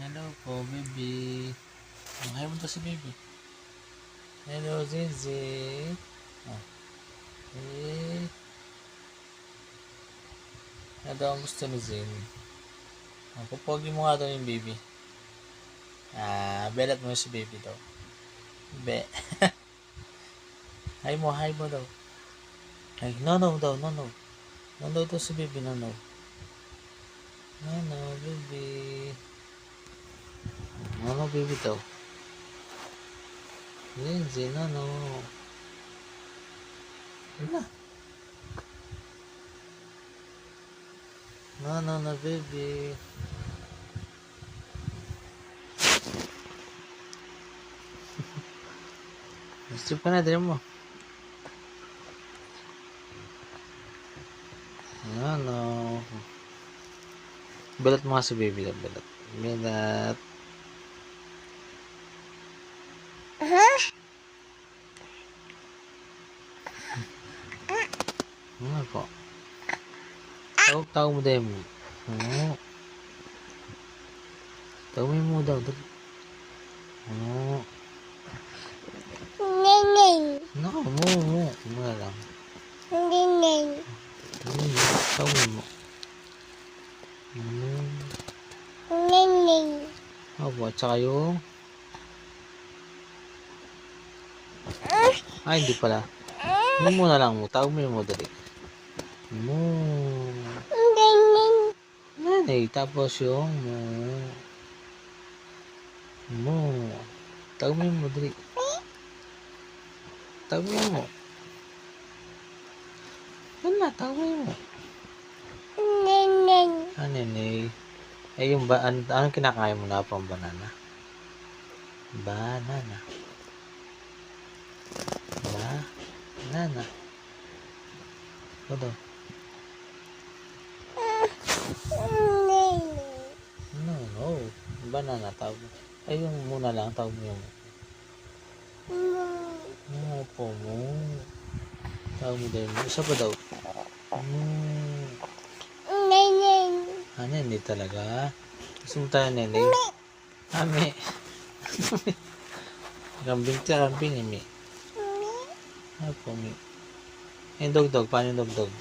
Hello po, baby. Ayaw mo to si baby. Hello, Zizi. Ah. Eh. Ano daw ang gusto ni Zin? Pupogi mo nga daw yung baby. Belat mo si baby daw. Be. Hi mo daw. Ay, no daw, no. No daw to si baby, no. No, baby. No, baby daw. Zin, no. Wala. No, baby. Strip ka na, dali mo. No. Belat mo nga si baby daw, belat. Belat. Ano po? Tawag mo daw mo. Oo. Tawag mo daw. Oo. No, mo. Muna lang. Tawag mo. Opo, at saka yung... hindi pala. Muna lang mo. Tawag mo yung mo dali. Mo. Nanay, tapos yung mo. Tawag mo yung mo dali. Tawag mo yung mo. Yan na, tawag mo yung mo. Nenay. Yung anong kinakain mo na pang banana? Banana. Ito daw. No. Banana, tawag mo. Yung muna lang, tawag mo yung po mo. Tawag mo din mo. Isa pa daw. Hindi talaga. Gusto mo tayo, nenay? Ami. Kambing, mi. Po, mi. Yung dog. Paano yung dog?